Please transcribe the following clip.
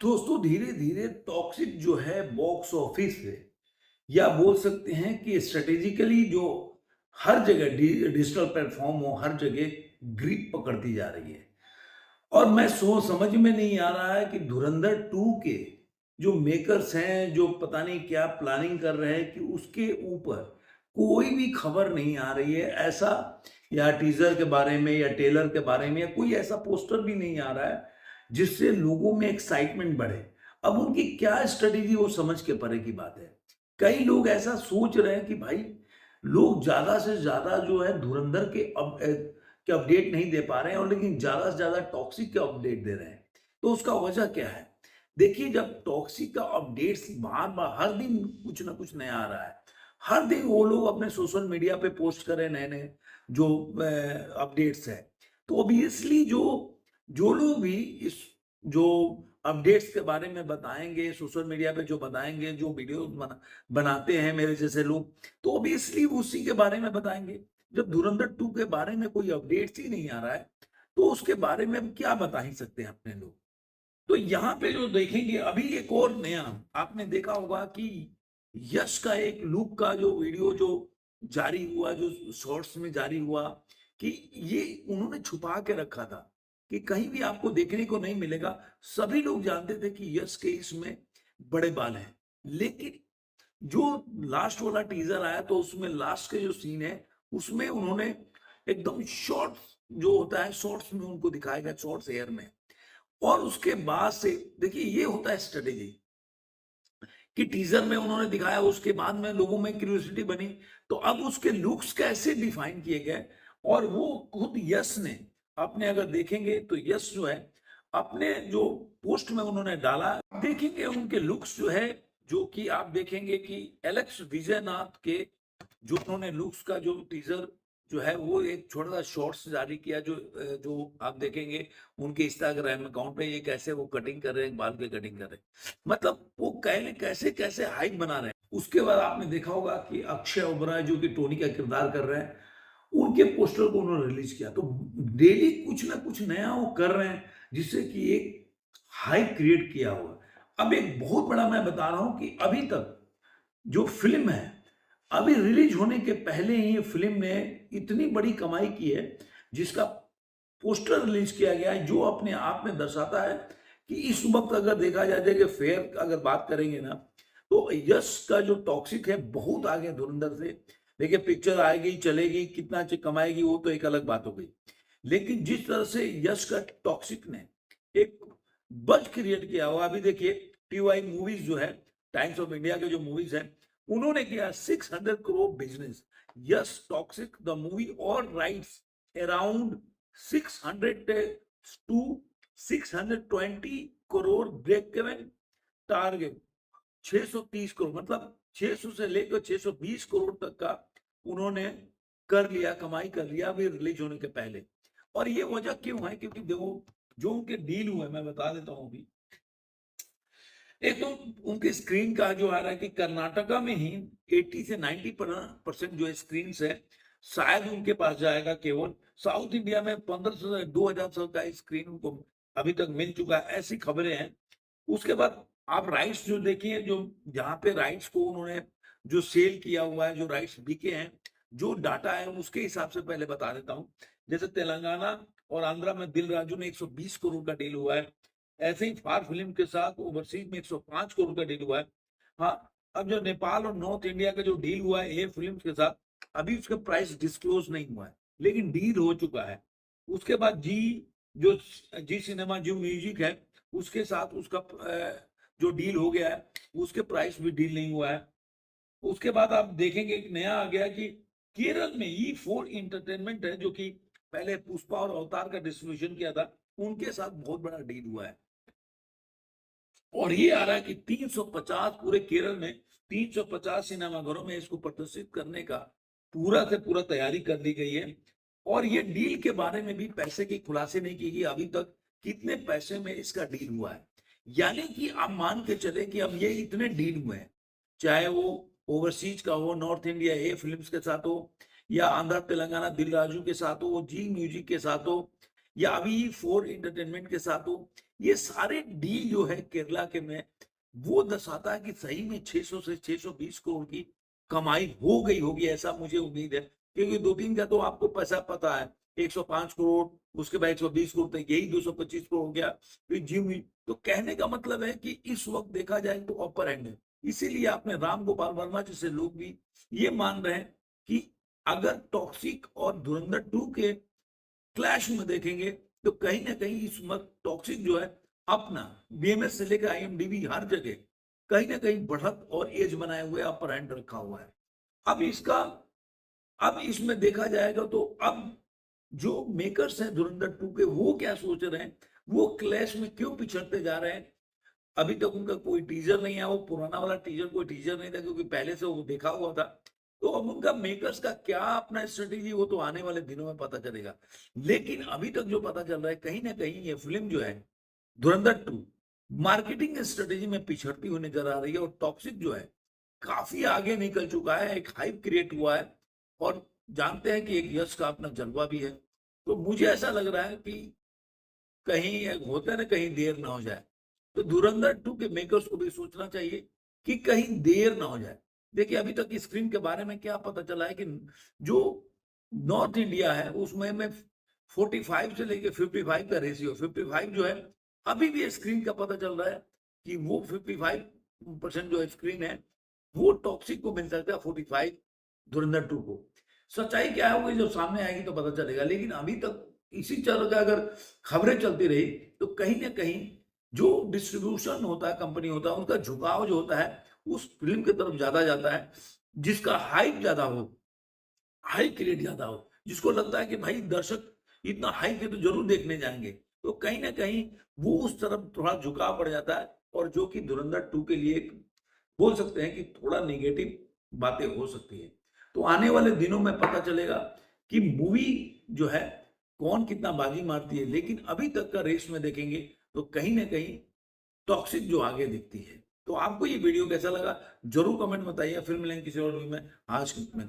दोस्तों धीरे धीरे टॉक्सिक जो है बॉक्स ऑफिस पे या बोल सकते हैं कि स्ट्रेटेजिकली जो हर जगह डिजिटल प्लेटफॉर्म हो हर जगह ग्रिप पकड़ती जा रही है। और मैं सोच समझ में नहीं आ रहा है कि धुरंधर 2 के जो मेकर्स हैं जो पता नहीं क्या प्लानिंग कर रहे हैं कि उसके ऊपर कोई भी खबर नहीं आ रही है ऐसा, या टीजर के बारे में या टेलर के बारे में या कोई ऐसा पोस्टर भी नहीं आ रहा है जिससे लोगों में एक्साइटमेंट बढ़े। अब उनकी क्या स्ट्रेटेजी वो समझ के परे की बात है। कई लोग ऐसा सोच रहे हैं कि भाई लोग ज्यादा से ज्यादा जो है धुरंधर के अपडेट नहीं दे पा रहे हैं और लेकिन ज्यादा से ज्यादा टॉक्सिक के अपडेट दे रहे हैं। तो उसका वजह क्या है? देखिए, जब टॉक्सिक का अपडेट्स बार बार हर दिन कुछ ना कुछ नया आ रहा है, हर दिन वो लोग अपने सोशल मीडिया पे पोस्ट कर रहे हैं नए नए जो अपडेट्स है। तो ऑब्वियसली जो जो लोग भी इस जो अपडेट्स के बारे में बताएंगे सोशल मीडिया पे, जो बताएंगे, जो वीडियो बनाते हैं मेरे जैसे लोग, तो ऑब्वियसली उसी के बारे में बताएंगे। जब धुरंधर 2 के बारे में कोई अपडेट्स ही नहीं आ रहा है तो उसके बारे में हम क्या बता ही सकते हैं अपने लोग। तो यहाँ पे जो देखेंगे अभी एक और नया, आपने देखा होगा कि यश का एक लुक का जो वीडियो जो जारी हुआ, जो शॉर्ट्स में जारी हुआ, कि ये उन्होंने छुपा के रखा था कि कहीं भी आपको देखने को नहीं मिलेगा। सभी लोग जानते थे कि यश के इसमें बड़े बाल हैं, लेकिन जो लास्ट वाला टीजर आया तो उसमें लास्ट के जो सीन है उसमें उन्होंने एकदम शॉर्ट्स जो होता है शॉर्ट्स में उनको दिखाया गया, शॉर्ट्स एयर में। और उसके बाद से देखिए ये होता है स्ट्रेटेजी कि टीजर में उन्होंने दिखाया, उसके बाद में लोगों में क्यूरियोसिटी बनी, तो अब उसके लुक्स कैसे डिफाइन किए गए। और वो खुद यश ने अपने, अगर देखेंगे तो यश जो है अपने जो पोस्ट में उन्होंने डाला, देखेंगे उनके लुक्स जो है, जो कि आप देखेंगे कि एलेक्स विजयनाथ के जो उन्होंने लुक्स का जो टीजर जो है वो एक छोटा सा शॉर्ट्स जारी किया, जो आप देखेंगे उनके इंस्टाग्राम अकाउंट पे, ये कैसे वो कटिंग कर रहे हैं, बाल के कटिंग कर रहे हैं, मतलब वो कहने कैसे कैसे हाइप बना रहे हैं। उसके बाद आपने देखा होगा कि अक्षय ओबराय जो कि टोनी का किरदार कर रहे हैं, उनके पोस्टर को उन्होंने रिलीज किया। तो डेली कुछ ना कुछ नया वो कर रहे हैं जिससे कि एक हाइप क्रिएट किया हुआ। अब एक बहुत बड़ा मैं बता रहा हूं कि अभी तक जो फिल्म है, अभी रिलीज होने के पहले ही फिल्म ने इतनी बड़ी कमाई की है जिसका पोस्टर रिलीज किया गया है, जो अपने आप में दर्शाता है कि इस वक्त अगर देखा जाए कि फेयर अगर बात करेंगे ना, तो यश का जो टॉक्सिक है बहुत आगे है धुरंधर से। देखिए पिक्चर आएगी चलेगी, कितना कमाएगी वो तो एक अलग बात हो गई, लेकिन जिस तरह से यश का टॉक्सिक ने एक बज क्रिएट किया हुआ, अभी देखिए टीवाई मूवीज जो है, टाइम्स ऑफ इंडिया के जो मूवीज है, उन्होंने किया 600 crore business. Yes Toxic the movie और rights around 600 to 620 crore break even target, 630 crore, मतलब 600 से लेकर 620 करोड़ तक का उन्होंने कर लिया, कमाई कर लिया अभी रिलीज होने के पहले। और ये वजह क्यों है? क्योंकि देखो जो उनके डील हुए, मैं बता देता हूं अभी। एक तो उनके स्क्रीन का जो आ रहा है कि कर्नाटका में ही 80 से 90% जो स्क्रीन है शायद उनके पास जाएगा। केवल साउथ इंडिया में 1500 से 2000 का स्क्रीन उनको अभी तक मिल चुका है, ऐसी खबरें हैं। उसके बाद आप राइट्स जो देखिए, जो जहां पे राइट्स को उन्होंने जो सेल किया हुआ है, जो राइट्स बिके हैं, जो डाटा है उसके हिसाब से पहले बता देता हूँ। जैसे तेलंगाना और आंध्रा में दिल राजू ने 120 करोड़ का डील हुआ है। ऐसे ही फार फिल्म के साथ ओवरसीज में 105 करोड़ का डील हुआ है। हाँ, अब जो नेपाल और नॉर्थ इंडिया का जो डील हुआ है ए फिल्म के साथ, अभी उसका प्राइस डिस्क्लोज नहीं हुआ है लेकिन डील हो चुका है। उसके बाद जो जी सिनेमा जो म्यूजिक है उसके साथ उसका जो डील हो गया है, उसके प्राइस भी डील नहीं हुआ है। उसके बाद आप देखेंगे एक नया आ गया कि केरल में E4 इंटरटेनमेंट है, जो कि पहले पुष्पा और अवतार का डिस्ट्रीब्यूशन किया था, उनके साथ बहुत बड़ा डील हुआ है। और ये आ रहा है कि 350 पूरे केरल में 350 सिनेमाघरों में इसको प्रदर्शित करने का पूरा से पूरा तैयारी कर ली गई है। और ये डील के बारे में भी पैसे की खुलासे नहीं की गई अभी तक, कितने पैसे में इसका डील हुआ है। यानी कि आप मान के चले कि अब ये इतने डील हुए हैं, चाहे वो ओवरसीज का हो, नॉर्थ इंडिया ए फिल्म्स के साथ हो, या आंध्र तेलंगाना दिल राजू के साथ हो, जी म्यूजिक के साथ हो, या अभी फोर इंटरटेनमेंट के साथ हो, ये सारे डील जो है केरला के में वो दर्शाता है कि सही में 600 से 620 करोड़ की कमाई हो गई होगी, ऐसा मुझे उम्मीद है। क्योंकि 2-3 का तो आपको पैसा पता है, 105 करोड़, उसके बाद 120 करोड़ तक, यही 225 करोड़ हो गया, फिर जिम। तो कहने का मतलब है कि इस वक्त देखा जाए तो अपर एंड है। इसीलिए आपने राम गोपाल वर्मा जैसे लोग भी ये मान रहे हैं कि अगर टॉक्सिक और धुरंधर 2 के क्लैश में देखेंगे तो कहीं ना कहीं इस वक्त टॉक्सिक जो है अपना बीएमएस से लेकर आईएमडीबी हर जगह कहीं ना कहीं बढ़त और एज बनाए हुए अपर हैंड रखा हुआ है। अब इसका अब इसमें देखा जाएगा तो अब जो मेकर्स हैं धुरंधर 2 के वो क्या सोच रहे हैं, वो क्लैश में क्यों पिछड़ते जा रहे हैं। अभी तक उनका कोई टीजर नहीं है, वो पुराना वाला टीजर कोई टीजर नहीं था क्योंकि पहले से वो देखा हुआ था। तो अब उनका मेकर्स का क्या अपना स्ट्रेटेजी वो तो आने वाले दिनों में पता चलेगा। लेकिन अभी तक जो पता चल रहा है कहीं ना कहीं ये फिल्म जो है धुरंधर 2 मार्केटिंग स्ट्रेटेजी में पिछड़ती हुई नजर आ रही है और टॉक्सिक जो है काफी आगे निकल चुका है, एक हाइप क्रिएट हुआ है और जानते हैं कि एक यश का अपना जलवा भी है। तो मुझे ऐसा लग रहा है कि कहीं होता है ना, कहीं देर ना हो जाए। तो धुरंधर 2 के मेकर्स को भी सोचना चाहिए कि कहीं देर ना हो जाए। देखिए अभी तक स्क्रीन के बारे में क्या पता चला है कि जो नॉर्थ इंडिया है उसमें में 45 से लेके 55 का रेशियो, 55 जो है अभी भी स्क्रीन का पता चल रहा है कि वो 55% जो स्क्रीन है वो टॉक्सिक को मिल सकता है, 45 धुरंधर 2 को। सच्चाई क्या है वो जब सामने आएगी तो पता चलेगा। लेकिन अभी तक इसी तरह का अगर खबरें चलती रही तो कहीं ना कहीं जो डिस्ट्रीब्यूशन होता है, कंपनी होता है, उनका झुकाव जो होता है उस फिल्म की तरफ ज्यादा जाता है जिसका हाइप ज्यादा हो, हाइप क्रिएट ज्यादा हो, जिसको लगता है कि भाई दर्शक इतना हाइप है तो जरूर देखने जाएंगे। तो कहीं ना कहीं वो उस तरफ थोड़ा झुकाव पड़ जाता है और जो कि धुरंधर 2 के लिए बोल सकते हैं कि थोड़ा नेगेटिव बातें हो सकती है। तो आने वाले दिनों में पता चलेगा कि मूवी जो है कौन कितना बाजी मारती है। लेकिन अभी तक का रेस में देखेंगे तो कहीं ना कहीं टॉक्सिक जो आगे दिखती है। तो आपको ये वीडियो कैसा लगा जरूर कमेंट बताइए। फिर मिलेंगे किसी और वीडियो में। आज के लिए